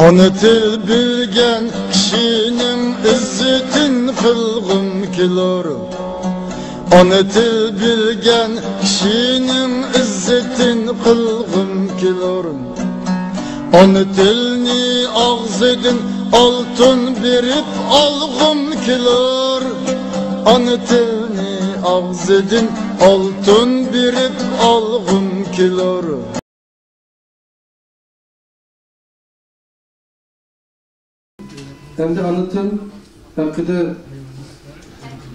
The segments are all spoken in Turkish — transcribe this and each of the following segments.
Onu til bilgen kişinin izzetin kılgım kilor. Onu til bilgen kişinin izzetin kılgım kilor. Onu tilni ağzedin altın birip algım kilor. Onu tilni ağzedin altın birip algım kilor. Hem de anlatım hakkında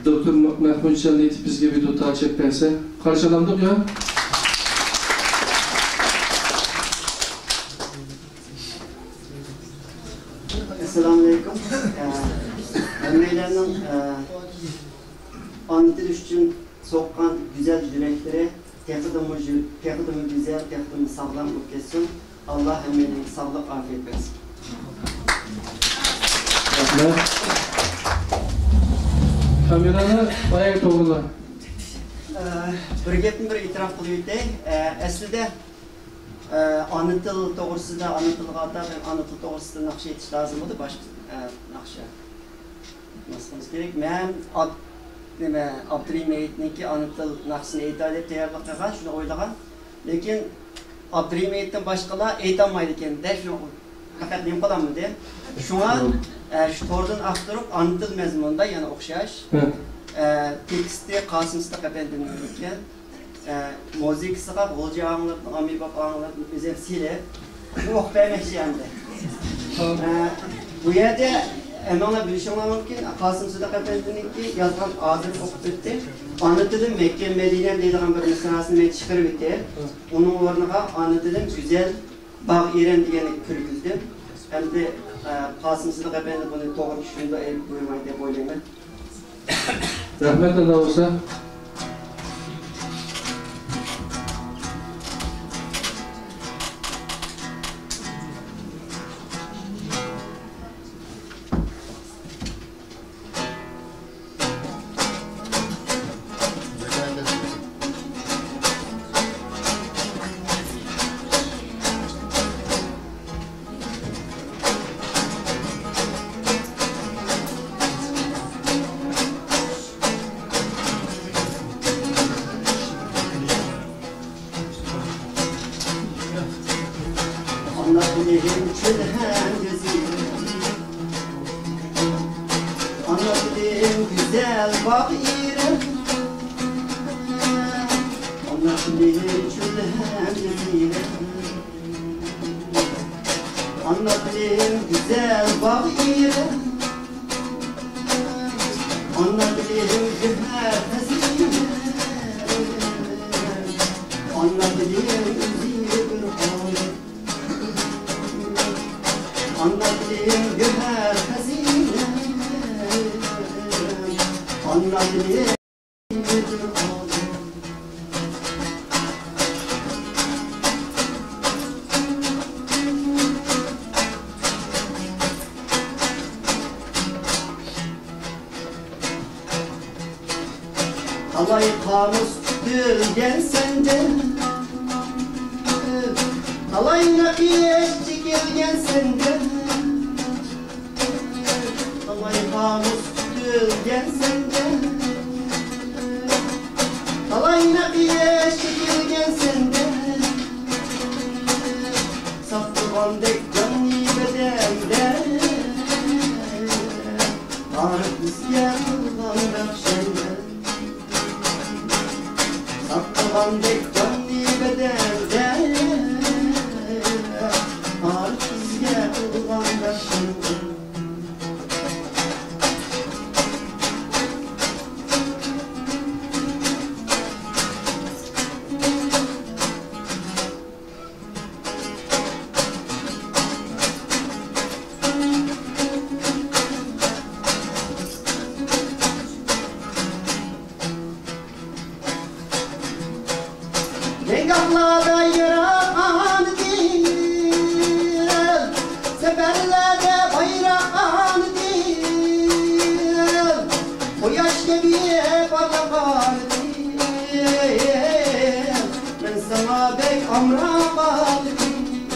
Doktor Mahmut Can'la yetip bizge bir dota açıp verse karşılandık ya. Selamünaleyküm. Emmeylerinin anlatır için sokkan güzel dilekleri tekidimi güzel, tekidimi sağlam geçsin. Allah emmeylerine sağlık, afiyet versin. Kamerana bayağı doğrula. Bir gepni bir itiraf kılıydı. Aslında anıtıl doğrusunda, anıtılgada ve anıtıl doğrusunda nakşa yetiş lazım oldu. Başka nakşa nasılımız gerek. Ben Abdurrahim Meyit'ninki anıtıl nakşını eğitim edip teyarlık kılgan, şunu oylagan. Lekin Abdurrahim Meyit'ten başkalar eğitanmaydı ekan de, şunu hakikat neyim kalan mı de. Şuna şu tordan aktarıp anıtıl mezmununda yani okşaş. Teksti Kasım'sıda kapendini yürürken müziksiga Golca ağınlardan, Amibab ağınlardan özelsiyle bu okuyamekçi yandı. Bu yerde emana bilişimler mümkün. Kasım'sıda kapendini'nki yazgan ağzını okup bitti. Anıtılım Mekke Medine deydiğen bir misanasını ben çıkarıp bitti. Onun ornuna anıtılım güzel Bağ İren diyeni kürgüldü. Hem de Kasım'sıda kapendini bunu doğru düşündü, buyurmayı diye boylayayım. Rahmet Allah olsa. Anlatılırım çölen gözüm, anlatılırım güzel bakırım, anlatılırım çölen gözüm, anlatılırım güzel bakırım, anlatılırım güzel hazine, anlatılırım anlatayım güher hazine, anlatayım Alay kanus gülgen senden, alay nakiye çekilgen senden, alay kanus gülgen senden, alay nakiye çekilgen senden, saptıgandek canli bedende, ağrıp isyan kılgan senden, saptıgandek canli bedende, ağrıp isyan kılgan senden. Dengahlarda yaran değil, seferlerde bayrağı değil, o yaş gibi parlakan değil, ben sana bek amrakan değil,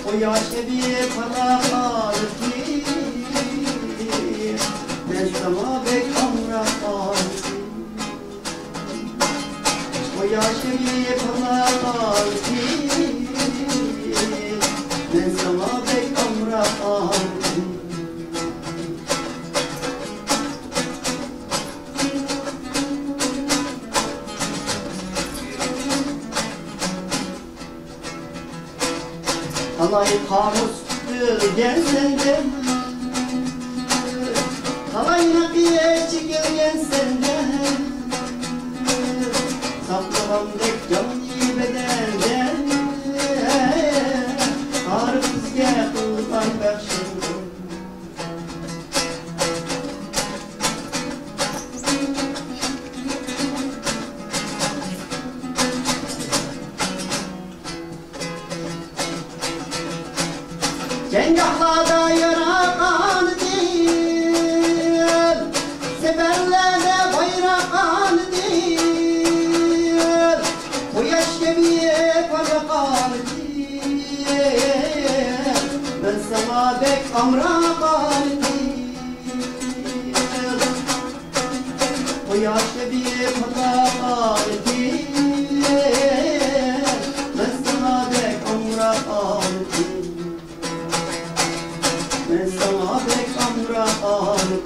o yaşlı bir paralar ki ben sana bek amraklar o yaşlı bir paralar ki ben sana bek amraklar Halay kamus gelsen de Halay nakiye çekilgen sende Saklavam dek canı bedelde Arifizge kıldan berşin Cengahlarda yarakan değil Seferlerde bayrakan değil Bu yaş gemiye parakan değil Ben sana bek amrakan değil Bu yaş gemiye parakan değil Ben sana bek amrakan değil Ben sana bek amrakan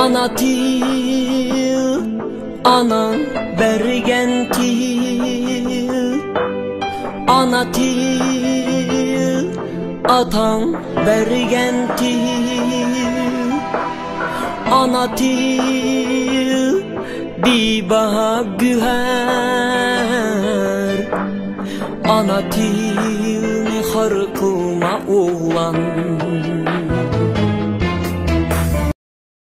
Ana til, anan bergen til Ana til, atan bergen til Ana til, bibaha güher Ana til, ne harkuma oğlan